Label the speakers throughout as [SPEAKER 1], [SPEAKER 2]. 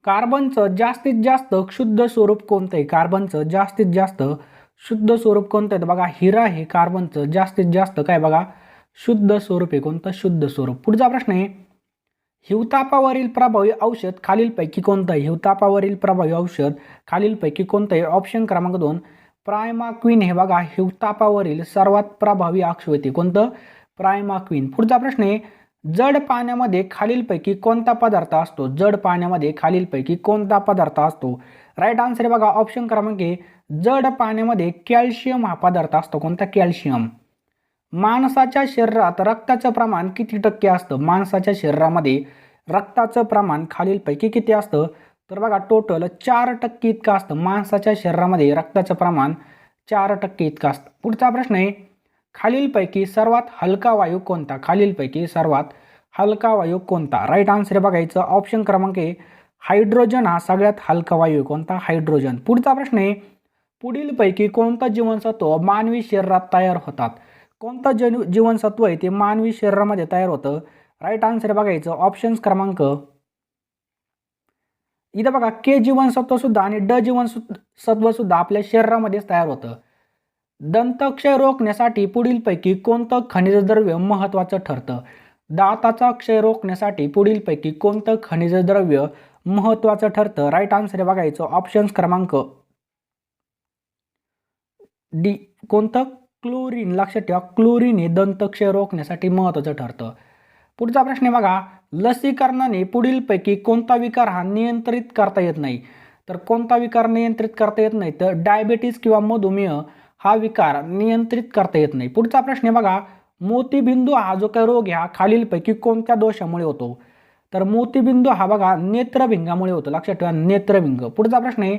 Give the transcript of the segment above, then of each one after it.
[SPEAKER 1] कार्बनचं जास्तीत जास्त शुद्ध स्वरूप कोणतं आहे? कार्बनचं जास्तीत जास्त शुद्ध स्वरूप कोणतं आहे? तर बघा हिरा हे कार्बनचं जास्तीत जास्त काय बघा शुद्ध स्वरूप आहे. कोणतं? शुद्ध स्वरूप. पुढचा प्रश्न आहे, हिवतापावरील प्रभावी औषध खालीलपैकी कोणतं आहे? हिवतापावरील प्रभावी औषध खालीलपैकी कोणतं आहे? ऑप्शन क्रमांक 2 प्रायमाक्विन हे बघा हिवतापावरील सर्वात प्रभावी औषध आहे. कोणतं? प्रायमाक्विन. पुढचा प्रश्न आहे, जड पाण्यामध्ये खालीलपैकी कोणता पदार्थ असतो? जड पाण्यामध्ये खालीलपैकी कोणता पदार्थ असतो? राईट आन्सर आहे बघा ऑप्शन क्रमांक ए जड पाण्यामध्ये कॅल्शियम हा पदार्थ असतो. कोणता? कॅल्शियम. माणसाच्या शरीरात रक्ताचं प्रमाण किती टक्के असतं? माणसाच्या शरीरामध्ये रक्ताचं प्रमाण खालीलपैकी किती असतं? तर बघा टोटल 4% इतकं असतं. माणसाच्या शरीरामध्ये रक्ताचं प्रमाण 4% इतकं असतं. पुढचा प्रश्न आहे, खालीलपैकी सर्वात हलका वायू कोणता? खालीलपैकी सर्वात हलका वायू कोणता? राईट आन्सर बघायचं ऑप्शन क्रमांक ए हायड्रोजन हा सगळ्यात हलका वायू. कोणता? हायड्रोजन. पुढचा प्रश्न आहे, पुढीलपैकी कोणतं जीवनसत्व मानवी शरीरात तयार होतात? कोणतं जीवनसत्व आहे ते मानवी शरीरामध्ये तयार होतं? राईट आन्सर बघायचं ऑप्शन्स क्रमांक इथं बघा के जीवनसत्व सुद्धा आणि ड जीवनसत्व सुद्धा आपल्या शरीरामध्येच तयार होतं. दंतक्षय रोखण्यासाठी पुढीलपैकी कोणतं खनिज द्रव्य महत्त्वाचं ठरतं? दाताचा क्षय रोखण्यासाठी पुढीलपैकी कोणतं खनिज द्रव्य महत्त्वाचं ठरतं? राईट आन्सर बघायचं ऑप्शन्स क्रमांक डी. कोणतं? क्लोरीन. लक्षात ठेवा क्लोरीन हे दंतक्षय रोखण्यासाठी महत्त्वाचं ठरतं. पुढचा प्रश्न आहे बघा, लसीकरणाने पुढीलपैकी कोणता विकार हा नियंत्रित करता येत नाही? तर कोणता विकार नियंत्रित करता येत नाही? तर डायबिटीज किंवा मधुमेह हा विकार नियंत्रित करता येत नाही. पुढचा प्रश्न आहे बघा, मोतीबिंदू हा जो काही रोग आहे हा खालीलपैकी कोणत्या दोषामुळे होतो? तर मोतीबिंदू हा बघा नेत्रभिंगामुळे होतो. लक्षात ठेवा नेत्रभिंग. पुढचा प्रश्न आहे,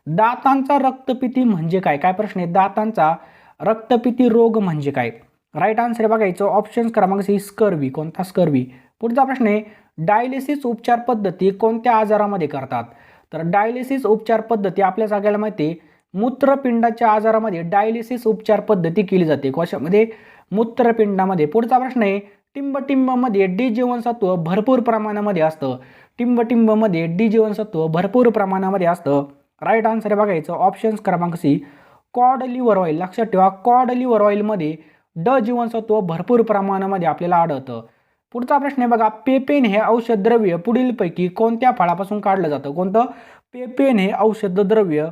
[SPEAKER 1] दातांचा रक्तपिती म्हणजे काय? काय प्रश्न आहे? दातांचा रक्तपिती रोग म्हणजे काय? राईट आन्सर बघायचं ऑप्शन क्रमांक सी स्कर्वी. कोणता? स्कर्वी. पुढचा प्रश्न आहे, डायलिसिस उपचार पद्धती कोणत्या आजारामध्ये करतात? तर डायलिसिस उपचार पद्धती आपल्या सगळ्याला माहिती आहे मूत्रपिंडाच्या आजारामध्ये डायलिसिस उपचार पद्धती केली जाते. कशामध्ये? मूत्रपिंडामध्ये. पुढचा प्रश्न आहे, टिंबटिंबमध्ये डी जीवनसत्व भरपूर प्रमाणामध्ये असतं. टिंबटिंबमध्ये डी जीवनसत्व भरपूर प्रमाणामध्ये असतं. राईट आन्सर बघायचं ऑप्शन्स क्रमांक सी कॉड लिव्हर ऑइल. लक्षात ठेवा कॉड लिव्हर ऑइलमध्ये ड जीवनसत्व भरपूर प्रमाणामध्ये आपल्याला आढळतं. पुढचा प्रश्न आहे बघा, पेपेन हे औषध द्रव्य पुढीलपैकी कोणत्या फळापासून काढलं जातं? कोणतं? पेपेन हे औषध द्रव्य.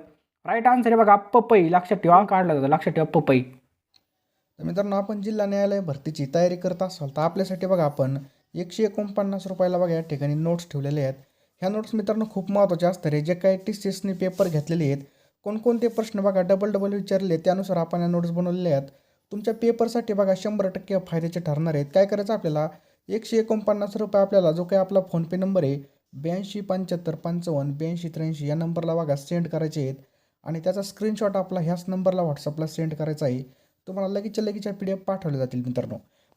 [SPEAKER 1] राईट आन्सर आहे बघा पपई. लक्षात ठेवा काढलं जातं. लक्षात ठेवा पपई.
[SPEAKER 2] तर मित्रांनो, आपण जिल्हा न्यायालय भरतीची तयारी करत असाल तर आपल्यासाठी बघा आपण 149 रुपयाला बघा या ठिकाणी नोट्स ठेवलेले आहेत. ह्या नोट्स मित्रांनो खूप महत्त्वाचे असतात रे. जे काही TCSने पेपर घेतलेले आहेत, कोणकोणते प्रश्न बघा डबल विचारले त्यानुसार आपण या नोट्स बनवलेले आहेत. तुमच्या पेपरसाठी बघा 100% फायद्याचे ठरणार आहेत. काय करायचं आपल्याला, 149 रुपये आपल्याला जो काही आपला फोनपे नंबर आहे 8275558283 या नंबरला बघा सेंड करायचे आहेत आणि त्याचा स्क्रीनशॉट आपला ह्याच नंबरला व्हॉट्सअपला सेंड करायचा आहे. तुम्हाला लगेच PDF पाठवले जातील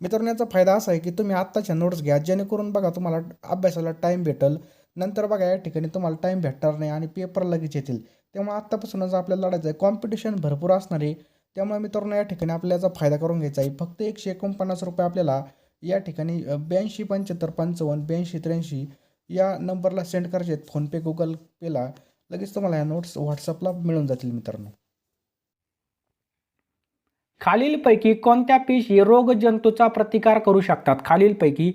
[SPEAKER 2] मित्रांनो याचा फायदा असा आहे की तुम्ही आत्ताच्या नोट्स घ्या, जेणेकरून बघा तुम्हाला अभ्यासाला टाईम भेटेल. नंतर बघा या ठिकाणी तुम्हाला टाईम भेटणार नाही आणि पेपर लगेच येतील. त्यामुळे आत्तापासूनच आपल्याला लढायचं आहे. कॉम्पिटिशन भरपूर असणार आहे. त्यामुळे मित्रांनो या ठिकाणी आपल्याला याचा फायदा करून घ्यायचा आहे. फक्त 149 रुपये आपल्याला या ठिकाणी 8275558283 या नंबरला सेंड करायचे आहेत. फोनपे गुगल पेला. लगेच तुम्हाला या नोट्स व्हॉट्सअपला मिळून जातील मित्रांनो.
[SPEAKER 1] खालीलपैकी कोणत्या पेशी रोगजंतूचा प्रतिकार करू शकतात? खालीलपैकी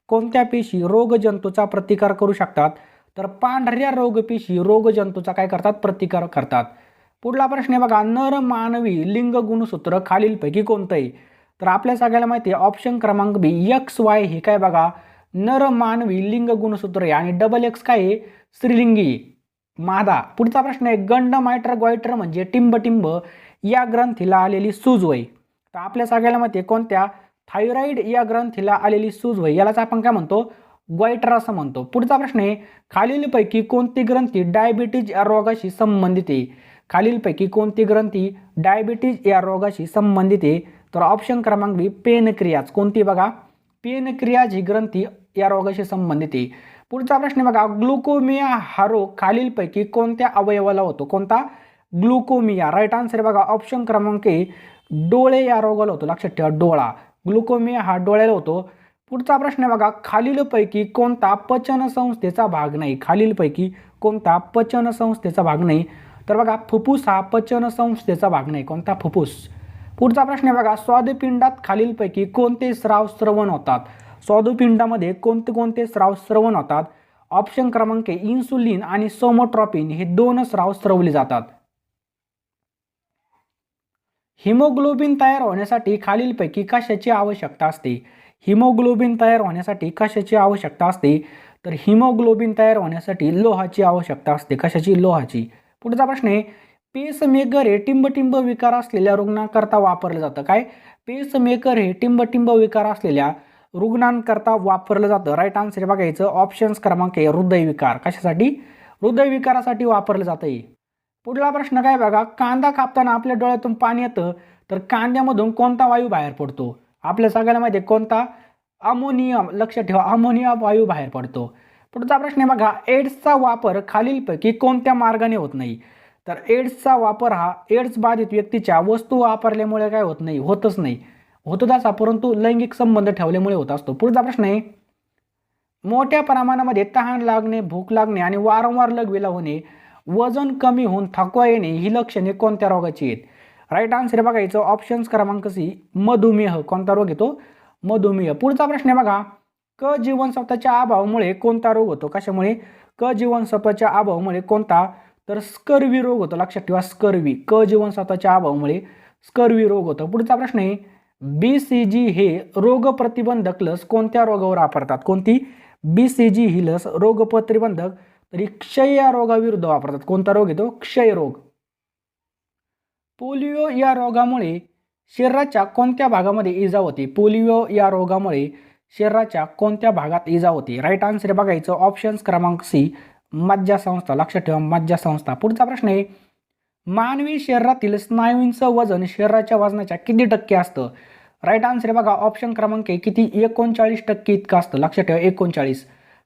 [SPEAKER 1] कोणत्या पेशी रोगजंतूचा प्रतिकार करू शकतात? तर पांढऱ्या रोगपेशी रोगजंतूचा काय करतात? प्रतिकार करतात. पुढला प्रश्न आहे बघा, नर मानवी लिंग गुणसूत्र खालीलपैकी कोणतं आहे? तर आपल्या सगळ्याला माहिती आहे ऑप्शन क्रमांक बी XY हे काय बघा नर मानवी लिंग गुणसूत्र आहे आणि XX काय आहे? स्त्रीलिंगी मादा. पुढचा प्रश्न आहे, गंड मायटर ग्वायटर म्हणजे टिंबटिंब या ग्रंथीला आलेली सूजवय. तर आपल्या सगळ्याला माहिती आहे कोणत्या? थायरॉइड या ग्रंथीला आलेली सूजवय यालाच आपण काय म्हणतो? ग्वायटर असं म्हणतो. पुढचा प्रश्न आहे, खालीलपैकी कोणती ग्रंथी डायबिटीज या रोगाशी संबंधित आहे? खालीलपैकी कोणती ग्रंथी डायबिटीज या रोगाशी संबंधित आहे? तर ऑप्शन क्रमांक बी पेनक्रियाज. कोणती बघा? पेनक्रियाज ही ग्रंथी या रोगाशी संबंधित आहे. पुढचा प्रश्न बघा, ग्लुकोमिया हा रोग खालीलपैकी कोणत्या अवयवाला होतो? कोणता? ग्लुकोमिया. राईट आन्सर बघा ऑप्शन क्रमांक ए डोळे या रोगाला होतो. लक्षात ठेवा डोळा. ग्लुकोमिया हा डोळ्याला होतो. पुढचा प्रश्न आहे बघा, खालीलपैकी कोणता पचन संस्थेचा भाग नाही? खालीलपैकी कोणता पचन संस्थेचा भाग नाही? तर बघा फुफ्फुस हा पचन संस्थेचा भाग नाही. कोणता? फुफ्फुस. पुढचा प्रश्न आहे बघा, स्वादुपिंडात खालीलपैकी कोणते स्राव स्रवण होतात? स्वादुपिंडामध्ये कोणते कोणते स्राव स्रवण होतात? ऑप्शन क्रमांक इन्सुलिन आणि सोमोट्रॉपिन हे दोन स्राव स्रवले जातात. हिमोग्लोबिन तयार होण्यासाठी खालीलपैकी कशाची आवश्यकता असते? हिमोग्लोबिन तयार होण्यासाठी कशाची आवश्यकता असते? तर हिमोग्लोबिन तयार होण्यासाठी लोहाची आवश्यकता असते. कशाची? लोहाची. पुढचा प्रश्न आहे, पेसमेकर हे टिंबटिंब विकार असलेल्या रुग्णांकरता वापरलं जातं. काय? पेसमेकर हे टिंबटिंब विकार असलेल्या रुग्णांकरता वापरलं जातं. राईट आन्सर बघायचं ऑप्शन्स क्रमांक हृदयविकार. कशासाठी? हृदयविकारासाठी वापरलं जातं. पुढला प्रश्न काय बघा, कांदा कापताना आपल्या डोळ्यातून पाणी येतं, तर कांद्यामधून कोणता वायू बाहेर पडतो? आपल्या सगळ्याला माहिती आहे कोणता? अमोनियम. लक्षात ठेवा, अमोनिया वायू बाहेर पडतो. पुढचा प्रश्न आहे बघा, एड्सचा वापर खालीलपैकी कोणत्या मार्गाने होत नाही? तर एड्सचा वापर हा एड्स बाधित व्यक्तीच्या वस्तू वापरल्यामुळे काय होत नाही? होतच नाही. होतो त्याचा, परंतु लैंगिक संबंध ठेवल्यामुळे होत असतो. पुढचा प्रश्न आहे, मोठ्या प्रमाणामध्ये तहान लागणे, भूक लागणे आणि वारंवार लघवीला होणे, वजन कमी होऊन थकवा येणे ही लक्षणे कोणत्या रोगाची आहेत? राईट आन्सर बघायचं ऑप्शन्स क्रमांक सी, मधुमेह. कोणता रोग येतो? मधुमेह. पुढचा प्रश्न आहे बघा, क जीवनसत्वाच्या अभावामुळे कोणता रोग होतो? कशामुळे? क जीवनसत्वाच्या अभावामुळे कोणता? तर स्कर्वी रोग होतो. लक्षात ठेवा, स्कर्वी. क जीवनसत्वाच्या अभावामुळे स्कर्वी रोग होतो. पुढचा प्रश्न आहे, BCG हे रोगप्रतिबंधक लस कोणत्या रोगावर वापरतात? कोणती? BCG ही लस रोगप्रतिबंधक तरी क्षय या रोगाविरुद्ध वापरतात. कोणता रोग येतो? क्षयरोग. पोलिओ या रोगामुळे शरीराच्या कोणत्या भागामध्ये इजा होते? पोलिओ या रोगामुळे शरीराच्या कोणत्या भागात इजा होते? राईट आन्सर बघायचं ऑप्शन्स क्रमांक सी, मज्जासंस्था. लक्षात ठेवा, मज्जासंस्था. पुढचा प्रश्न आहे, मानवी शरीरातील स्नायूंचं वजन शरीराच्या वजनाच्या किती टक्के असतं? राईट आन्सर बघा ऑप्शन क्रमांक किती? 39% इतकं असतं. लक्षात ठेवा, 39.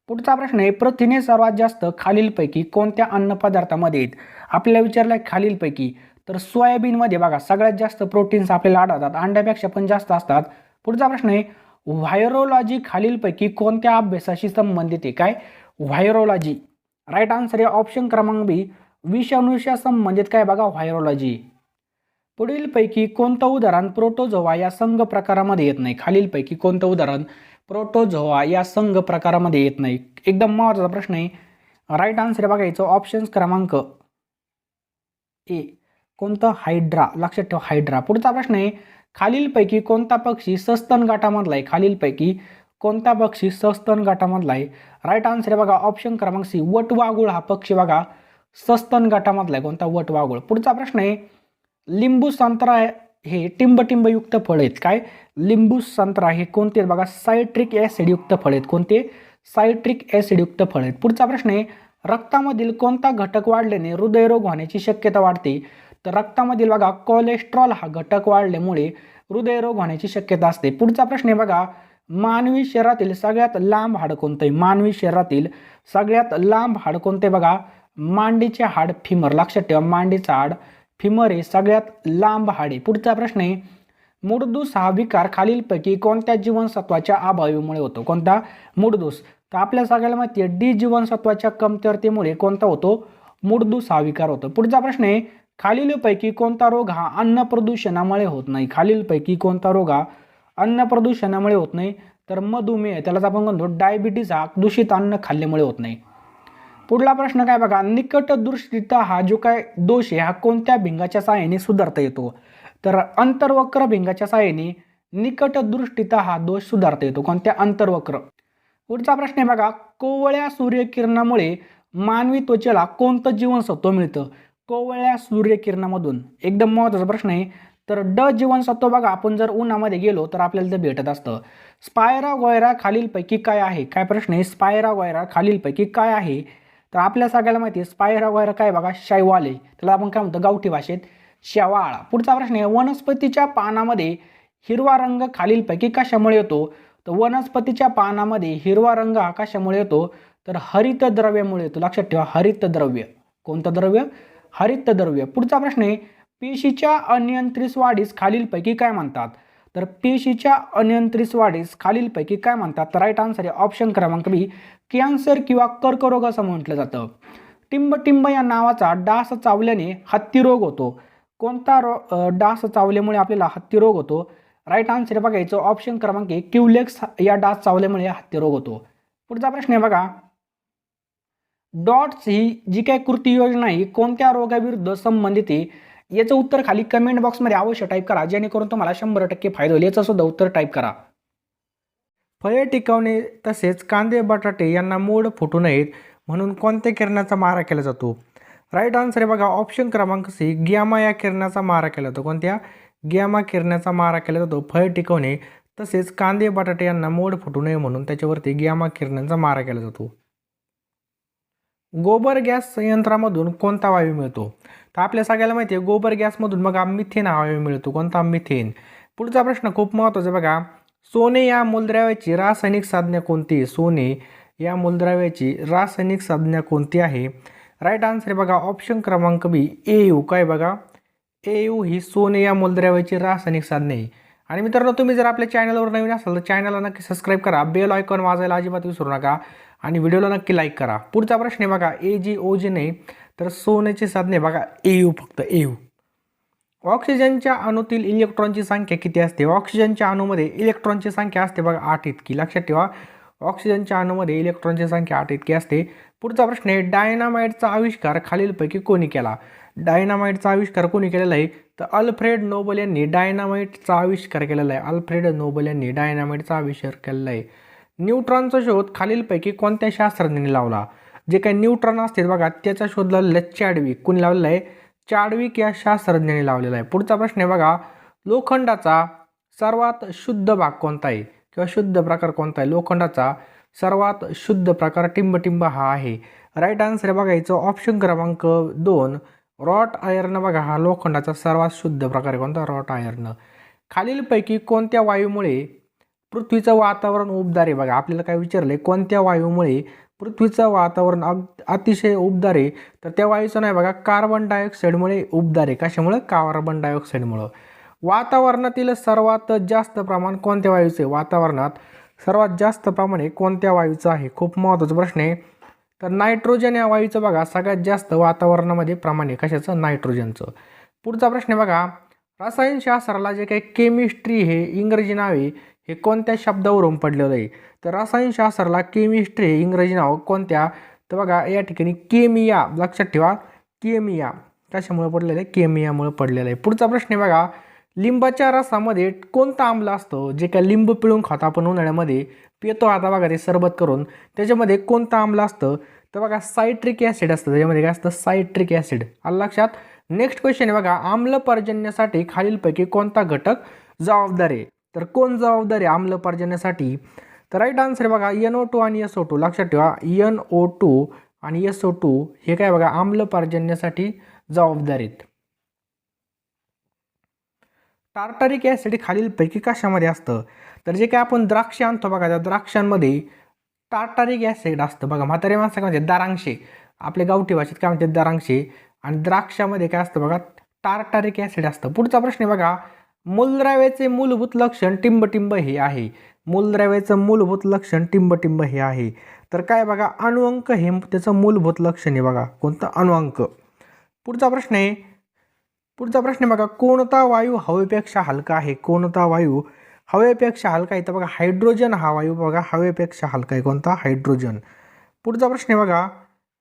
[SPEAKER 1] पुढचा प्रश्न आहे, प्रथिने सर्वात जास्त खालीलपैकी कोणत्या अन्नपदार्थामध्ये आहेत? आपल्याला विचारलं खालीलपैकी, तर सोयाबीनमध्ये बघा सगळ्यात जास्त प्रोटीन्स आपल्याला आढळतात. अंड्यापेक्षा पण जास्त असतात. पुढचा प्रश्न आहे, व्हायरोलॉजी खालीलपैकी कोणत्या अभ्यासाशी संबंधित आहे? काय? व्हायरोलॉजी. राईट आन्सर आहे ऑप्शन क्रमांक बी, विषाणूशी संबंधित काय बघा? व्हायरोलॉजी. पुढीलपैकी कोणतं उदाहरण प्रोटोझोआ या संघ प्रकारामध्ये येत नाही? खालीलपैकी कोणतं उदाहरण प्रोटोझोआ या संघ प्रकारामध्ये येत नाही? एकदम महत्त्वाचा प्रश्न आहे. राईट आन्सर बघायचं ऑप्शन्स क्रमांक ए, कोणतं? हायड्रा. लक्षात ठेवा, हायड्रा. पुढचा प्रश्न आहे, खालीलपैकी कोणता पक्षी सस्तन गटामधला आहे? खालीलपैकी कोणता पक्षी सस्तन गटामधला आहे? राईट आन्सर बघा ऑप्शन क्रमांक सी, वटवाघूळ हा पक्षी बघा सस्तन गटामधला आहे. कोणता? वटवाघूळ. पुढचा प्रश्न आहे, लिंबू संत्रा हे टिंबटिंबयुक्त फळ आहेत. काय? लिंबू संत्रा हे कोणते आहेत बघा? सायट्रिक ॲसिडयुक्त फळ आहेत. कोणते? सायट्रिक ॲसिडयुक्त फळ आहेत. पुढचा प्रश्न आहे, रक्तामधील कोणता घटक वाढल्याने हृदयरोग होण्याची शक्यता वाढते? तर रक्तामधील बघा कोलेस्ट्रॉल हा घटक वाढल्यामुळे हृदयरोग होण्याची शक्यता असते. पुढचा प्रश्न आहे बघा, मानवी शरीरातील सगळ्यात लांब हाड कोणतं आहे? मानवी शरीरातील सगळ्यात लांब हाड कोणते बघा? मांडीचे हाड, फिमर. लक्षात ठेवा, मांडीचं हाड, फिमर हे सगळ्यात लांब हाड आहे. पुढचा प्रश्न आहे, मूडदूस हा विकार खालीलपैकी कोणत्या जीवनसत्वाच्या अभावामुळे होतो? कोणता? मूडदूस. तर आपल्या सगळ्याला माहिती आहे डी जीवनसत्वाच्या कमतरतेमुळे कोणता होतो? मूडदूस हा विकार होतो. पुढचा प्रश्न आहे, खालीलपैकी कोणता रोग हा अन्न प्रदूषणामुळे होत नाही? खालीलपैकी कोणता रोग हा अन्न प्रदूषणामुळे होत नाही? तर मधुमेह, त्यालाच आपण म्हणतो डायबिटीज, हा दूषित अन्न खाल्ल्यामुळे होत नाही. पुढला प्रश्न काय बघा, निकटदृष्टिता हा जो काय दोष आहे हा कोणत्या भिंगाच्या सहाय्याने सुधारता येतो? तर अंतर्वक्र भिंगाच्या सहाय्याने निकटदृष्टिता हा दोष सुधारता येतो. कोणत्या? अंतर्वक्र. पुढचा प्रश्न आहे बघा, कोवळ्या सूर्यकिरणामुळे मानवी त्वचेला कोणतं जीवनसत्व मिळतं? कोवळ्या सूर्यकिरणामधून. एकदम महत्त्वाचा प्रश्न आहे. तर ड जीवनसत्व बघा आपण जर उन्हामध्ये गेलो तर आपल्याला ते भेटत असतं. स्पायरा गोयरा खालीलपैकी काय आहे? काय प्रश्न आहे? स्पायरा गोयरा खालीलपैकी काय आहे? तर आपल्या सगळ्याला माहिती आहे स्पायरा गोयरा काय बघा? शैवाल आहे. त्याला आपण काय म्हणतो गावठी भाषेत? शेवाळ. पुढचा प्रश्न आहे, वनस्पतीच्या पानामध्ये हिरवा रंग खालीलपैकी कशामुळे येतो? तर वनस्पतीच्या पानामध्ये हिरवा रंग हा कशामुळे येतो? तर हरितद्रव्यामुळे येतो. लक्षात ठेवा, हरितद्रव्य. कोणतं द्रव्य? हरितद्रव्य. पुढचा प्रश्न आहे, पेशीच्या अनियंत्रित वाढीस खालीलपैकी काय म्हणतात? तर पेशीच्या अनियंत्रित वाढीस खालीलपैकी काय म्हणतात? तर राईट आन्सर आहे ऑप्शन क्रमांक बी, कॅन्सर किंवा कर्करोग असं म्हटलं जातं. टिंबटिंब या नावाचा डास चावल्याने हत्तीरोग होतो. कोणता डास चावल्यामुळे आपल्याला हत्तीरोग होतो? राईट आन्सर बघायचं ऑप्शन क्रमांक ए, क्युलेक्स या डास चावल्यामुळे हत्तीरोग होतो. पुढचा प्रश्न आहे बघा, डॉट्स ही जी काही कृती योजना आहे कोणत्या रोगाविरुद्ध संबंधित आहे? याचं उत्तर खाली कमेंट बॉक्समध्ये अवश्य टाईप करा, जेणेकरून तुम्हाला 100% फायदा होईल. याचं सुद्धा उत्तर टाईप करा. फळे टिकवणे तसेच कांदे बटाटे यांना मोड फुटू नयेत म्हणून कोणत्या किरणाचा मारा केला जातो? राईट आन्सर आहे बघा ऑप्शन क्रमांक सी, गॅमा या किरणाचा मारा केला जातो. कोणत्या? गॅमा किरणाचा मारा केला जातो. फळे टिकवणे तसेच कांदे बटाटे यांना मोड फुटू नये म्हणून त्याच्यावरती गॅमा किरणांचा मारा केला जातो. गोबर गॅस संयंत्रामधून कोणता वायू मिळतो? तर आपल्या सगळ्याला माहिती आहे गोबर गॅसमधून बघा मिथेन हा वायू मिळतो. कोणता? मिथेन. पुढचा प्रश्न खूप महत्त्वाचा बघा, सोने या मूलद्रव्याची रासायनिक संज्ञा कोणती? सोने या मूलद्रव्याची रासायनिक संज्ञा कोणती आहे? राईट आन्सर आहे बघा ऑप्शन क्रमांक बी, Au. काय बघा, Au ही सोने या मूलद्रव्याची रासायनिक संज्ञा आहे. आणि मित्रांनो, तुम्ही जर आपल्या चॅनलवर नवीन असाल तर चॅनलला नक्की सबस्क्राईब करा, बेल आयकॉन वाजायला अजिबात विसरू नका आणि व्हिडिओला नक्की लाईक करा. पुढचा प्रश्न आहे बघा, Ag नाही तर सोन्याची संज्ञा बघा Au, फक्त Au. ऑक्सिजनच्या अणूतील इलेक्ट्रॉनची संख्या किती असते? ऑक्सिजनच्या अणूमध्ये इलेक्ट्रॉनची संख्या असते बघा 8 इतकी. लक्षात ठेवा, ऑक्सिजनच्या अणूमध्ये इलेक्ट्रॉनची संख्या 8 इतकी असते. पुढचा प्रश्न आहे, डायनामाइटचा आविष्कार खालीलपैकी कोणी केला? डायनामाइटचा आविष्कार कोणी केलेला आहे? तर अल्फ्रेड नोबल यांनी डायनामाइटचा आविष्कार केलेला आहे. अल्फ्रेड नोबल यांनी डायनामाइटचा आविष्कार केलेला आहे. न्यूट्रॉनचा शोध खालीलपैकी कोणत्या शास्त्रज्ञांनी लावला? जे काही न्यूट्रॉन असते बघा त्याचा शोध लावलेला चॅडविक. कोणी लावलेला आहे? चॅडविक या शास्त्रज्ञांनी लावलेला आहे. पुढचा प्रश्न आहे बघा, लोखंडाचा सर्वात शुद्ध भाग कोणता आहे किंवा शुद्ध प्रकार कोणता आहे? लोखंडाचा सर्वात शुद्ध प्रकार टिंबटिंब हा आहे. राईट आन्सर आहे बघायचं ऑप्शन क्रमांक 2, रॉट आयर्न. बघा हा लोखंडाचा सर्वात शुद्ध प्रकार आहे. कोणता? Wrought iron. खालीलपैकी कोणत्या वायूमुळे पृथ्वीचं वातावरण उबदार आहे? बघा आपल्याला काय विचारलंय, कोणत्या वायूमुळे पृथ्वीचं वातावरण अतिशय उबदार आहे? तर त्या वायूचं नाही बघा, कार्बन डायऑक्साईडमुळे उबदार आहे. कशामुळे? कार्बन डायऑक्साईडमुळं. वातावरणातील सर्वात जास्त प्रमाण कोणत्या वायूचं आहे? वातावरणात सर्वात जास्त प्रमाण कोणत्या वायूचं आहे? खूप महत्त्वाचा प्रश्न आहे. तर नायट्रोजन या वायूचं बघा सगळ्यात जास्त वातावरणामध्ये प्रमाण आहे. कशाचं? नायट्रोजनचं. पुढचा प्रश्न आहे बघा, रसायनशास्त्राला जे काही केमिस्ट्री हे इंग्रजी नाव आहे हे कोणत्या शब्दावरून पडलेलं आहे? तर रसायनशास्त्राला केमिस्ट्री हे इंग्रजी नाव कोणत्या? तर बघा या ठिकाणी केमिया. लक्षात ठेवा, केमिया. कशामुळे पडलेलं आहे? केमियामुळे पडलेलं आहे. पुढचा प्रश्न आहे बघा, लिंबाच्या रसामध्ये कोणता आम्ल असतो? जे काय लिंब पिळून खातो आपण उन्हाळ्यामध्ये पितो आता बघा ते सरबत करून, त्याच्यामध्ये कोणतं आम्ल असतं? तर बघा सायट्रिक ॲसिड असतं. त्याच्यामध्ये काय असतं? Citric acid. आलं लक्षात? नेक्स्ट क्वेश्चन आहे बघा, आम्ल पर्जन्यासाठी खालीलपैकी कोणता घटक जबाबदार आहे? तर कोण जबाबदार आहे आम्ल पर्जन्यासाठी? तर राईट आन्सर आहे बघा NO2 आणि SO2. लक्षात ठेवा, NO2 आणि SO2 हे काय बघा आम्ल पर्जन्यासाठी जबाबदार आहेत. टार्टारिक ॲसिड खालीलपैकी कशामध्ये असतं? तर जे काय आपण द्राक्ष आणतो बघा त्या द्राक्षांमध्ये टार्टारिक ॲसिड असतं. बघा म्हातारे माणसं काय म्हणतात? दारांक्षे. आपल्या गावठी भाषेत काय म्हणतात? दारांक्षे. आणि द्राक्षामध्ये काय असतं बघा? टार्टारिक ॲसिड असतं. पुढचा प्रश्न आहे बघा, मूलद्रव्याचे मूलभूत लक्षण टिंबटिंब हे आहे. मूलद्रव्याचं मूलभूत लक्षण टिंबटिंब हे आहे. तर काय बघा, अणुअंक हे त्याचं मूलभूत लक्षण आहे बघा. कोणतं? अणुअंक. पुढचा प्रश्न आहे बघा, कोणता वायू हवेपेक्षा हलका आहे? कोणता वायू हवेपेक्षा हलका आहे? तर बघा हायड्रोजन हा वायू बघा हवेपेक्षा हलका आहे. कोणता? हायड्रोजन. पुढचा प्रश्न आहे बघा,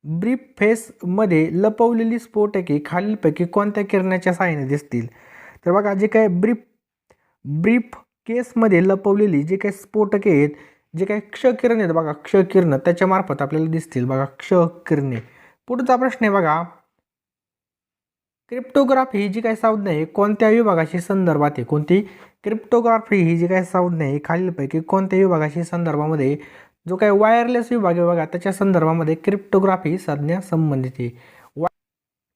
[SPEAKER 1] ब्रीफ फेसमध्ये लपवलेली स्फोटके खालीलपैकी कोणत्या किरणाच्या साहाय्याने दिसतील? तर बघा जे काय ब्रीफ केसमध्ये लपवलेली जे काही स्फोटके आहेत, जे काही क्षकिरण आहेत बघा, क्षकिरण त्याच्यामार्फत आपल्याला दिसतील बघा, क्षकिरणे. पुढचा प्रश्न आहे बघा, क्रिप्टोग्राफी ही जी काही संज्ञा आहे कोणत्या विभागाशी संदर्भात आहे? कोणती? क्रिप्टोग्राफी ही जी काही संज्ञा आहे खालीलपैकी कोणत्या विभागाशी संदर्भामध्ये? जो काही वायरलेस विभाग आहे बघा त्याच्या संदर्भामध्ये क्रिप्टोग्राफी संज्ञा संबंधित आहे.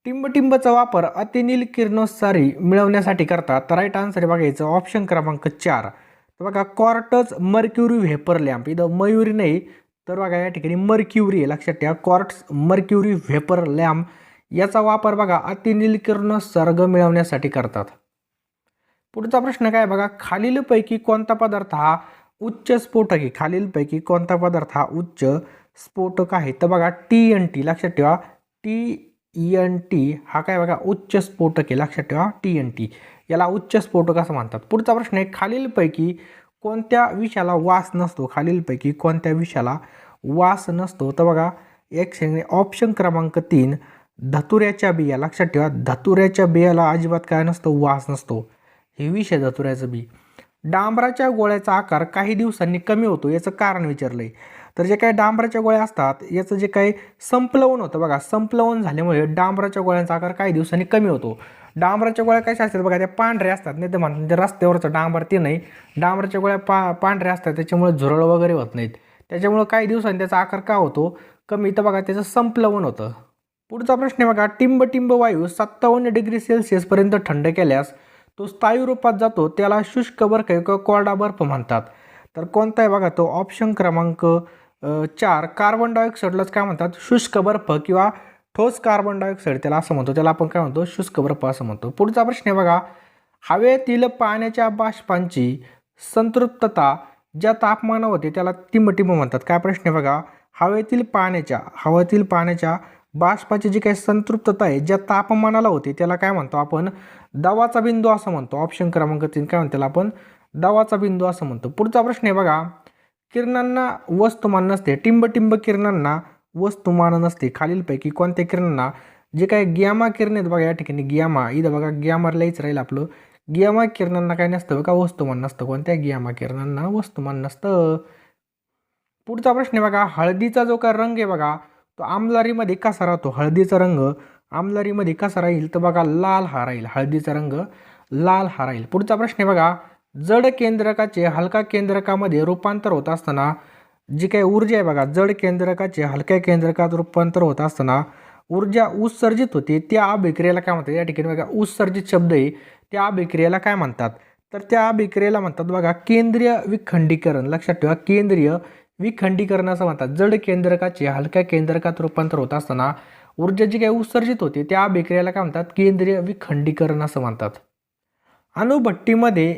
[SPEAKER 1] टिंबटिंबचा वापर अतिनील किरणोत्सारी मिळवण्यासाठी करतात. तर राईट आन्सर आहे बघायचं ऑप्शन क्रमांक 4. तर बघा क्वार्टज मर्क्युरी व्हेपर लॅम्प. इथं मयुरी नाही तर बघा या ठिकाणी मर्क्युरी आहे. लक्षात ठेवा, क्वार्टज मर्क्युरी व्हेपर लॅम्प याचा वापर बघा अतिनील किरणोत्सर्ग मिळवण्यासाठी करतात. पुढचा प्रश्न काय बघा, खालीलपैकी कोणता पदार्थ हा उच्च स्फोटक आहे? खालीलपैकी कोणता पदार्थ हा उच्च स्फोटक आहे? तर बघा TNT, लक्षात ठेवा TNT हा काय बघा उच्च स्फोटक आहे, लक्षात ठेवा TNT याला उच्च स्फोटक असं म्हणतात. पुढचा प्रश्न आहे, खालीलपैकी कोणत्या विषाला वास नसतो? खालीलपैकी कोणत्या विषाला वास नसतो? तर बघा ऑप्शन क्रमांक 3 धतुऱ्याच्या बिया, लक्षात ठेवा धतुऱ्याच्या बियाला अजिबात काय नसतो, वास नसतो. हे विष आहे धतुऱ्याचं बी. डांबराच्या गोळ्याचा आकार काही दिवसांनी कमी होतो, याचं कारण विचारलंय. तर जे काही डांबराच्या गोळ्या असतात याचं जे काही संप्लवन होतं बघा, संप्लवन झाल्यामुळे डांबराच्या गोळ्यांचा आकार काही दिवसांनी कमी होतो. डांबराच्या गोळ्या कशा असतात बघा, त्या पांढऱ्या असतात, नाही तर म्हणतात ते रस्त्यावरचं डांबर ते नाही, डांबराच्या गोळ्या पांढऱ्या असतात, त्याच्यामुळे झुरळ वगैरे होत नाहीत, त्याच्यामुळे काही दिवसांनी त्याचा आकार का होतो कमी, तर बघा त्याचं संप्लवन होतं. पुढचा प्रश्न आहे बघा, टिंब वायू 57 डिग्री सेल्सिअसपर्यंत थंड केल्यास तो स्थायू रूपात जातो, त्याला शुष्क बर्फ किंवा कोरडा बर्फ म्हणतात. तर कोणता आहे बघा तो ऑप्शन क्रमांक 4 कार्बन डायऑक्साईडलाच काय म्हणतात, शुष्क बर्फ किंवा ठोस कार्बन डायऑक्साईड त्याला असं म्हणतो, त्याला आपण काय म्हणतो, शुष्क बर्फ असं म्हणतो. पुढचा प्रश्न आहे बघा, हवेतील पाण्याच्या बाष्पांची संतृप्तता ज्या तापमानावर होते त्याला टिंब म्हणतात. काय प्रश्न आहे बघा, हवेतील पाण्याच्या बाष्पाची जी काही संतृप्तता आहे ज्या तापमानाला होते त्याला काय म्हणतो आपण, दवाचा बिंदू असं म्हणतो. ऑप्शन क्रमांक 3 काय म्हणतो, त्याला आपण दवाचा बिंदू असं म्हणतो. पुढचा प्रश्न आहे बघा, किरणांना वस्तुमान नसते, टिंब किरणांना वस्तुमान नसते. खालीलपैकी कोणत्या किरणांना, जे काही गॅमा किरण आहेत बघा या ठिकाणी, गॅमा इथं बघा गॅमा लिहायचं राहील आपलं, गॅमा किरणांना काय नसतं बघा, वस्तुमान नसतं. कोणत्या गॅमा किरणांना वस्तुमान नसतं. पुढचा प्रश्न आहे बघा, हळदीचा जो काय रंग आहे बघा तो आमलारीमध्ये कसा राहतो? हळदीचा रंग आमलारीमध्ये कसा राहील? तर बघा लाल हा राहील, हळदीचा रंग लाल हा राहील. पुढचा प्रश्न आहे बघा, जड केंद्रकाचे हलका केंद्रकामध्ये रूपांतर होत असताना जी काही ऊर्जा आहे बघा, जड केंद्रकाचे हलक्या केंद्रकात रूपांतर होत असताना ऊर्जा उत्सर्जित होते, त्या अभिक्रियेला काय म्हणतात? या ठिकाणी बघा उत्सर्जित शब्द आहे, त्या अभिक्रियेला काय म्हणतात? तर त्या अभिक्रियेला म्हणतात बघा केंद्रीय विखंडीकरण. लक्षात ठेवा केंद्रीय विखंडीकरण असं म्हणतात. जड केंद्रकाचे हलक्या केंद्रकात रूपांतर होत असताना ऊर्जा जी काही उत्सर्जित होते त्या अभिक्रियेला काय म्हणतात? केंद्रीय विखंडीकरण असं म्हणतात. अणुभट्टीमध्ये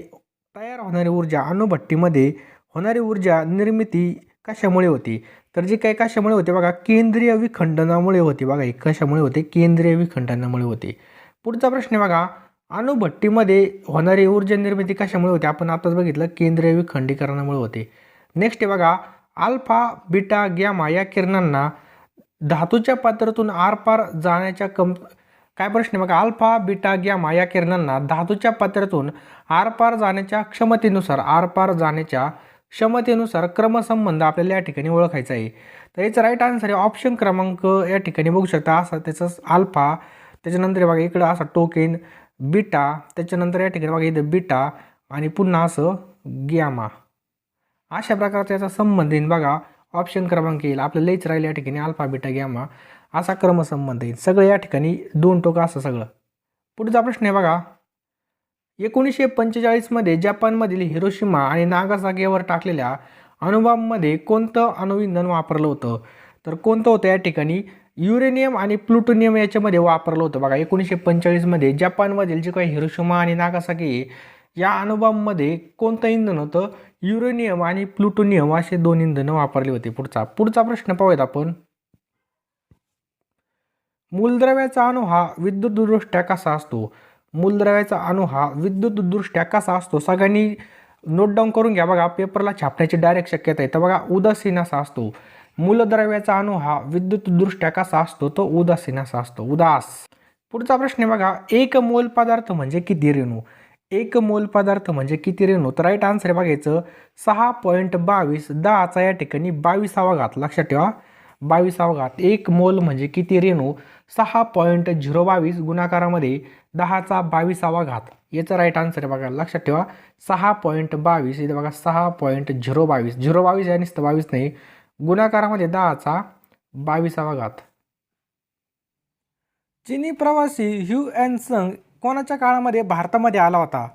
[SPEAKER 1] तयार होणारी ऊर्जा, अणुभट्टीमध्ये होणारी ऊर्जा निर्मिती कशामुळे होती? तर जी काही कशामुळे होते बघा, केंद्रीय विखंडनामुळे होते बघा. हे कशामुळे होते? केंद्रीय विखंडनामुळे होते. पुढचा प्रश्न आहे बघा, अणुभट्टीमध्ये होणारी ऊर्जा निर्मिती कशामुळे होते? आपण आताच बघितलं केंद्रीय विखंडीकरणामुळे होते. नेक्स्ट आहे बघा, अल्फा बीटा गॅमा या किरणांना धातूच्या पात्रातून आरपार जाण्याच्या काय प्रश्न आहे बघा, अल्फा बीटा गॅमा या किरणांना धातूच्या पात्रातून आरपार जाण्याच्या क्षमतेनुसार क्रमसंबंध आपल्याला या ठिकाणी ओळखायचा आहे. तर याचं राईट आन्सर आहे ऑप्शन क्रमांक या ठिकाणी बघू शकता असा त्याचं अल्फा, त्याच्यानंतर बघा इकडं असा टोकेन बीटा, त्याच्यानंतर या ठिकाणी बघा इथं बीटा आणि पुन्हा असं गॅमा, अशा प्रकारचा याचा संबंध येईल बघा. ऑप्शन क्रमांक येईल आपलं लईच राहील या ठिकाणी अल्फा बीटा गॅमा असा क्रमसंबंध येईल. सगळं या ठिकाणी दोन टोकं असं सगळं. पुढचा प्रश्न आहे बघा, 1945 जपानमधील हिरोशिमा आणि नागासाकीवर टाकलेल्या अणुबॉम्बमध्ये कोणतं अणुइंधन वापरलं होतं? तर कोणतं होतं या ठिकाणी? युरेनियम आणि प्लुटोनियम याच्यामध्ये वापरलं होतं बघा. 1945 जपानमधील जे काही हिरोशिमा आणि नागासाकी या अणुबॉम्बमध्ये कोणतं इंधन होतं? युरेनियम आणि प्लुटोनियम असे दोन इंधनं वापरले होते. पुढचा प्रश्न पाहूयात आपण. मूलद्रव्याचा अणू हा विद्युतदृष्ट्या कसा असतो? मूलद्रव्याचा अणू हा विद्युतदृष्ट्या कसा असतो? सगळ्यांनी नोट डाऊन करून घ्या बघा, पेपरला छापण्याची डायरेक्ट शक्यता आहे. तर बघा उदासीन असा असतो. मूलद्रव्याचा अणू हा विद्युतदृष्ट्या कसा असतो? तो उदासीन असा असतो, उदास. पुढचा प्रश्न आहे बघा, एक मोल पदार्थ म्हणजे किती रेणू? एक मोल पदार्थ म्हणजे किती रेणू? तर राईट आन्सर आहे बघायचं 6.22 10चा या ठिकाणी 22वा घात. लक्षात ठेवा 22वा घात. एक मोल म्हणजे किती रेणू? 6.022 गुणाकारामध्ये 10चा 22वा घात. याचं राईट आन्सर आहे बघा. लक्षात ठेवा 6.22 इथे बघा 6.022 022 या नुसतं 22 नाही, गुणाकारामध्ये 10चा 22वा घात. चीनी प्रवासी ह्यू एन संग कोणाच्या काळामध्ये भारतामध्ये आला होता?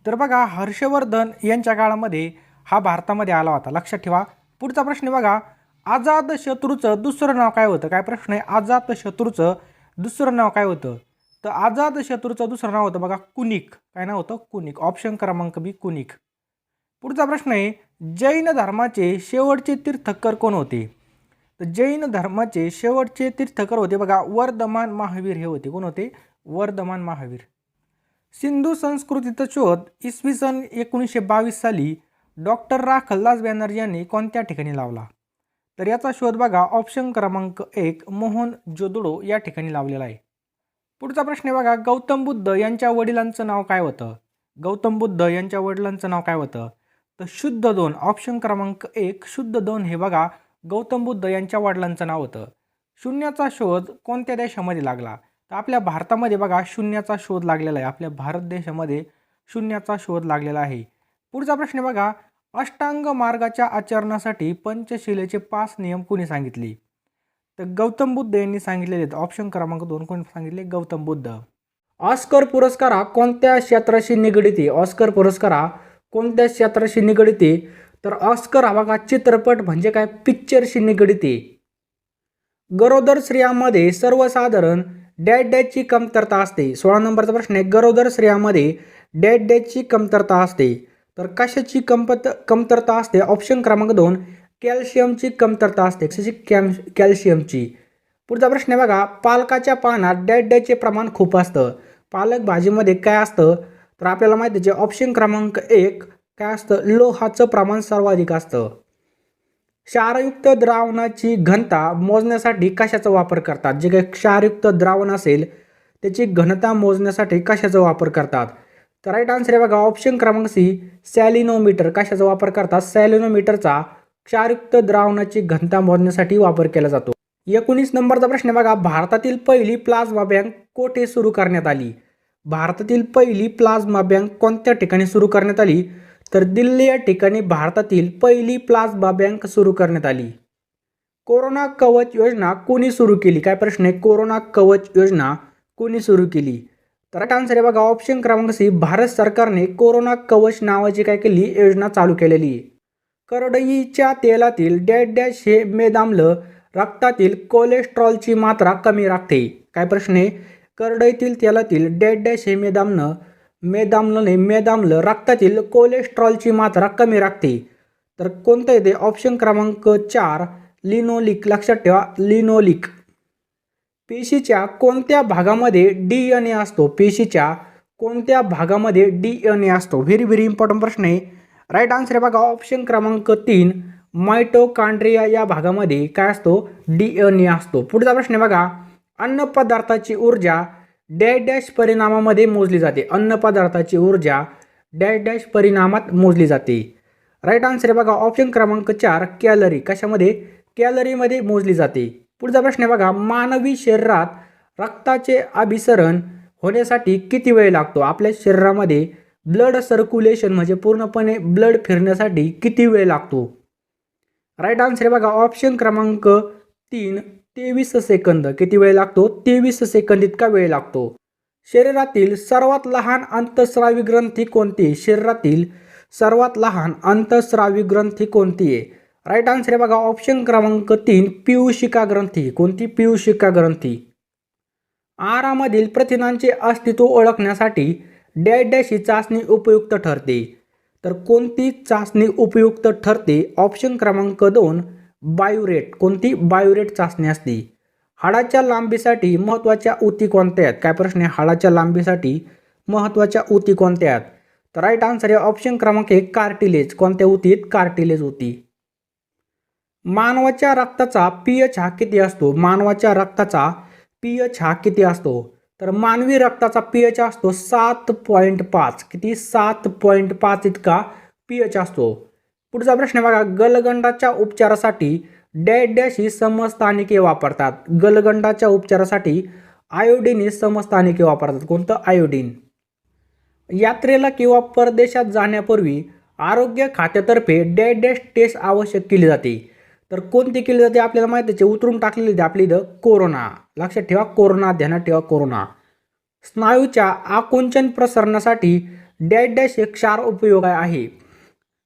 [SPEAKER 1] तर बघा हर्षवर्धन यांच्या काळामध्ये हा भारतामध्ये आला होता. लक्षात ठेवा. पुढचा प्रश्न बघा, अजातशत्रूचं दुसरं नाव काय होतं? काय प्रश्न आहे? अजातशत्रूचं दुसरं नाव काय होतं? तर अजातशत्रूचं दुसरं नाव होतं बघा कुनिक. काय नाव होतं? कुनिक. ऑप्शन क्रमांक बी कुनिक. पुढचा प्रश्न आहे, जैन धर्माचे शेवटचे तीर्थंकर कोण होते? तर जैन धर्माचे शेवटचे तीर्थंकर होते बघा वर्धमान महावीर हे होते. कोण होते? वर्धमान महावीर. सिंधू संस्कृतीचा शोध इसवी सन 1922 साली डॉक्टर राखलदास बॅनर्जी यांनी कोणत्या ठिकाणी लावला? तर याचा शोध बघा ऑप्शन क्रमांक 1 मोहनजोदडो या ठिकाणी लावलेला आहे. पुढचा प्रश्न आहे बघा, गौतम बुद्ध यांच्या वडिलांचं नाव काय होतं? गौतम बुद्ध यांच्या वडिलांचं नाव काय होतं? तर शुद्ध 2. ऑप्शन क्रमांक 1 शुद्ध 2 हे बघा गौतम बुद्ध यांच्या वडिलांचं नाव होतं. शून्याचा शोध कोणत्या देशामध्ये लागला? तर आपल्या भारतामध्ये बघा शून्याचा शोध लागलेला आहे. आपल्या भारत देशामध्ये शून्याचा शोध लागलेला आहे. पुढचा प्रश्न आहे बघा, अष्टांग मार्गाच्या आचरणासाठी पंचशिलेचे 5 नियम कोणी सांगितले? तर गौतम बुद्ध यांनी सांगितलेले आहेत. ऑप्शन क्रमांक 2 कोणी सांगितले? गौतम बुद्ध. ऑस्कर पुरस्कार हा कोणत्या क्षेत्राशी निगडित आहे? ऑस्कर पुरस्कार हा कोणत्या क्षेत्राशी निगडित आहे? तर ऑस्कर हा बघा चित्रपट म्हणजे काय? पिक्चरशी निगडित आहे. गरोदर स्त्रियांमध्ये सर्वसाधारण डॅडची कमतरता असते. 16 नंबरचा प्रश्न आहे, गरोदर स्त्रियांमध्ये डॅडची कमतरता असते. तर कशाची कमतरता असते? ऑप्शन क्रमांक 2 कॅल्शियमची कमतरता असते. कशाची? कॅल्शियमची. पुढचा प्रश्न आहे बघा, पालकाच्या पानात डॅडचे प्रमाण खूप असतं. पालक भाजीमध्ये काय असतं? तर आपल्याला माहिती आहे ऑप्शन क्रमांक 1 काय असतं? लोहाचं प्रमाण सर्वाधिक असतं. क्षारयुक्त द्रावणाची घनता मोजण्यासाठी कशाचा वापर करतात? जे काही क्षारयुक्त द्रावण असेल त्याची घनता मोजण्यासाठी कशाचा वापर करतात? तर राईट आन्सर आहे बघा ऑप्शन क्रमांक सी सॅलिनोमीटर. कशाचा वापर करतात? सॅलिनोमीटरचा क्षारयुक्त द्रावणाची घनता मोजण्यासाठी वापर केला जातो. 19 नंबरचा प्रश्न आहे बघा, भारतातील पहिली प्लाझ्मा बँक कोठे सुरू करण्यात आली? भारतातील पहिली प्लाझ्मा बँक कोणत्या ठिकाणी सुरू करण्यात आली? तर दिल्ली या ठिकाणी भारतातील पहिली प्लाझ्मा बँक सुरू करण्यात आली. कोरोना कवच योजना कोणी सुरू केली? काय प्रश्न आहे? कोरोना कवच योजना कोणी सुरू केली? तर राईट आन्सर आहे बघा ऑप्शन क्रमांक सी भारत सरकारने कोरोना कवच नावाची काय केली? योजना चालू केलेली आहे. करडईच्या तेलातील डॅश हे मेदाम्ल रक्तातील कोलेस्ट्रॉलची मात्रा कमी राखते. काय प्रश्न आहे? करडईतील तेलातील डॅश हे मेदाम्ल रक्तातील कोलेस्ट्रॉलची मात्रा कमी राखते. तर कोणतं येते? ऑप्शन क्रमांक 4 लिनोलिक. लक्षात ठेवा लिनोलिक. पेशीच्या कोणत्या भागामध्ये DNA असतो? पेशीच्या कोणत्या भागामध्ये DNA असतो? व्हेरी व्हेरी इम्पॉर्टंट प्रश्न आहे. राईट आन्सर आहे बघा ऑप्शन क्रमांक 3 मायटोकॉन्ड्रिया या भागामध्ये काय असतो? DNA असतो. पुढचा प्रश्न आहे बघा, अन्न पदार्थाची ऊर्जा डॅश परिणामामध्ये मोजली जाते. अन्न पदार्थाची ऊर्जा डॅश परिणामात मोजली जाते. राईट आन्सर आहे बघा ऑप्शन क्रमांक 4 कॅलरी. कशामध्ये? कॅलरीमध्ये मोजली जाते. पुढचा प्रश्न आहे बघा, मानवी शरीरात रक्ताचे अभिसरण होण्यासाठी किती वेळ लागतो? आपल्या शरीरामध्ये ब्लड सर्क्युलेशन म्हणजे पूर्णपणे ब्लड फिरण्यासाठी किती वेळ लागतो? राईट आन्सर आहे बघा ऑप्शन क्रमांक 3 23 सेकंद. किती वेळ लागतो? 23 सेकंद इतका वेळ लागतो. शरीरातील सर्वात लहान अंतःस्रावी ग्रंथी कोणती? शरीरातील सर्वात लहान अंतःस्रावी ग्रंथी कोणती आहे? राईट आन्सर आहे बघा ऑप्शन क्रमांक 3 पीयूषिका ग्रंथी. कोणती? पीयूषिका ग्रंथी. आहारामधील प्रथिनांचे अस्तित्व ओळखण्यासाठी डॅश ही चाचणी उपयुक्त ठरते. तर कोणती चाचणी उपयुक्त ठरते? ऑप्शन क्रमांक 2 बायोरेट. कोणती? बायोरेट चाचणी असते. हाडाच्या लांबीसाठी महत्त्वाच्या ऊती कोणत्या आहेत? काय प्रश्न आहे? हाडाच्या लांबीसाठी महत्त्वाच्या ऊती कोणत्या आहेत? तर राईट आन्सर आहे ऑप्शन क्रमांक 1 कार्टिलेज. कोणत्या ऊती आहेत? कार्टिलेज ऊती. मानवाच्या रक्ताचा pH हा किती असतो? मानवाच्या रक्ताचा pH हा किती असतो? तर मानवी रक्ताचा pH असतो 7.5. किती? 7.5 इतका pH असतो. पुढचा प्रश्न बघा, गलगंडाच्या उपचारासाठी डॅश ही समस्थानिके वापरतात. गलगंडाच्या उपचारासाठी आयोडीन ही समस्थानिके वापरतात. कोणतं? आयोडीन. यात्रेला किंवा परदेशात जाण्यापूर्वी आरोग्य खात्यातर्फे डॅश टेस्ट आवश्यक केली जाते. तर कोणती केली जाते? आपल्याला माहिती आहे उतरून टाकलेली आहे आपली इथं कोरोना. लक्षात ठेवा कोरोना. ध्यानात ठेवा कोरोना. स्नायूच्या आकुंचन प्रसरणासाठी डॅश हे क्षार उपयोग आहे.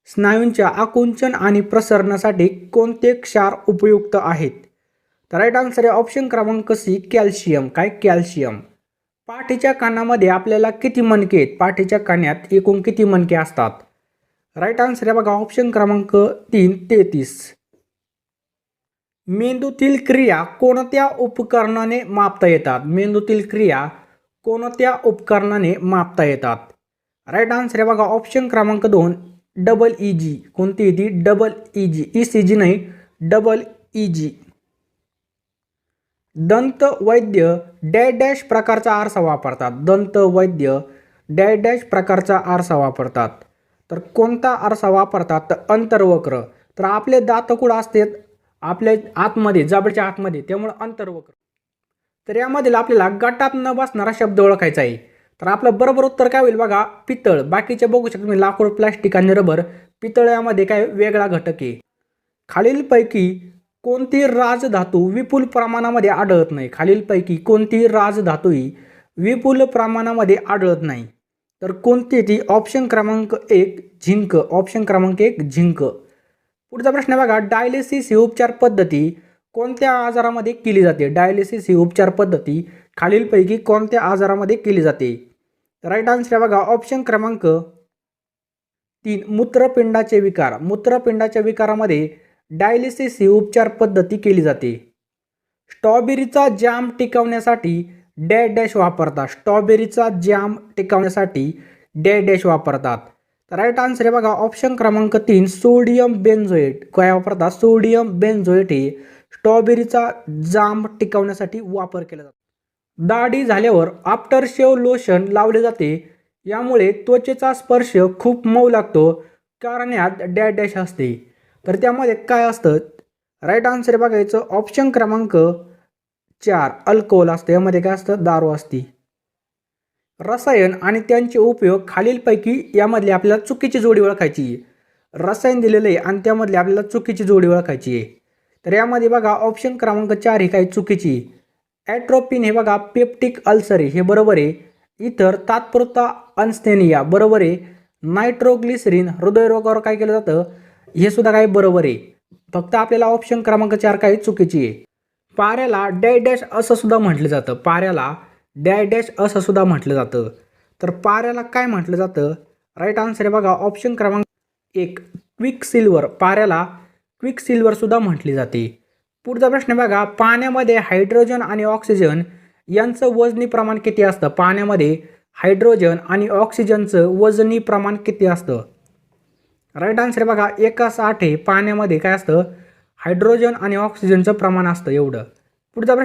[SPEAKER 1] स्नायूंच्या आकुंचन आणि प्रसरणासाठी कोणते क्षार उपयुक्त आहेत? तर राईट आन्सर आहे ऑप्शन क्रमांक सी कॅल्शियम. काय? कॅल्शियम. पाठीच्या कानामध्ये आपल्याला किती मणके आहेत? पाठीच्या कानात एकूण किती मणके असतात? राईट आन्सर आहे बघा ऑप्शन क्रमांक 3 33. मेंदूतील क्रिया कोणत्या उपकरणाने मापता येतात? मेंदूतील क्रिया कोणत्या उपकरणाने मापता येतात? राईट आन्सर आहे बघा ऑप्शन क्रमांक 2 डबल EG. कोणती ती? Double EG. ECG नाही, डबल EG. दंत वैद्य डॅश डॅश प्रकारचा आरसा वापरतात. दंत वैद्य डॅश डॅश प्रकारचा आरसा वापरतात. तर कोणता आरसा वापरतात? तर अंतर्वक्र. तर आपले दात कुठं असतात? आपल्या आतमध्ये, जबड्याच्या आतमध्ये, त्यामुळे अंतर्वक्र. तर यामधील आपल्याला गटात न बसणारा शब्द ओळखायचा आहे. तर आपलं बरोबर उत्तर काय होईल बघा? पितळ. बाकीचे बघू शकता तुम्ही, लाकूड, प्लास्टिक आणि रबर. पितळ यामध्ये काय वेगळा घटक आहे. खालीलपैकी कोणती राजधातू विपुल प्रमाणामध्ये आढळत नाही? खालीलपैकी कोणती राजधातू ही विपुल प्रमाणामध्ये आढळत नाही? तर कोणती ती? ऑप्शन क्रमांक 1 झिंक. ऑप्शन क्रमांक 1 झिंक. पुढचा प्रश्न आहे बघा, डायलिसिस ही उपचार पद्धती कोणत्या आजारामध्ये केली जाते? डायलिसिस ही उपचार पद्धती खालीलपैकी कोणत्या आजारामध्ये केली जाते? राईट आन्सर आहे बघा ऑप्शन क्रमांक 3 मूत्रपिंडाचे विकार. मूत्रपिंडाच्या विकारामध्ये डायलिसिस ही उपचार पद्धती केली जाते. स्ट्रॉबेरीचा जॅम टिकवण्यासाठी डॅश डॅश वापरतात. स्ट्रॉबेरीचा जॅम टिकवण्यासाठी डॅश डॅश वापरतात. तर राईट आन्सर आहे बघा ऑप्शन क्रमांक 3 सोडियम बेन्झोएट. काय वापरतात? सोडियम बेन्झोएट हे स्ट्रॉबेरीचा जाम टिकवण्यासाठी वापर केला जातो. दाढी झाल्यावर आफ्टर शेव लोशन लावले जाते. यामुळे त्वचेचा स्पर्श खूप मऊ लागतो, कारण यात डॅश डॅश असते. तर त्यामध्ये काय असतं? राईट आन्सर बघायचं ऑप्शन क्रमांक 4 अल्कोहोल असतं. यामध्ये काय असतं? दारू असते. रसायन आणि त्यांचे उपयोग खालीलपैकी यामधली आपल्याला चुकीची जोडी ओळखायची आहे. रसायन दिलेलं आहे आणि त्यामधली आपल्याला चुकीची जोडी ओळखायची आहे. तर यामध्ये बघा ऑप्शन क्रमांक 4 ही काही चुकीची. ॲट्रोपिन हे बघा पेप्टिक अल्सर हे बरोबर आहे. इतर तात्पुरता अन्स्थेनिया बरोबर आहे. नायट्रोग्लिसरीन हृदयरोगावर काय केलं जातं? हे सुद्धा काही बरोबर आहे. फक्त आपल्याला ऑप्शन क्रमांक 4 काही चुकीची आहे. पाऱ्याला डॅश डॅश असं सुद्धा म्हटलं जातं. पाऱ्याला डॅश डॅश असं सुद्धा म्हटलं जातं. तर पाऱ्याला काय म्हटलं जातं? राईट आन्सर आहे बघा ऑप्शन क्रमांक 1 क्विक सिल्वर. पाऱ्याला क्विक सिल्वर सुद्धा म्हटली जाते. पुढचा प्रश्न बघा, पाण्यामध्ये हायड्रोजन आणि ऑक्सिजन यांचं वजनी प्रमाण किती असतं? पाण्यामध्ये हायड्रोजन आणि ऑक्सिजनचं वजनी प्रमाण किती असतं? राईट आन्सर बघा 1:60 पाण्यामध्ये काय असतं? हायड्रोजन आणि ऑक्सिजनचं प्रमाण असतं एवढं. पुढचा प्रश्न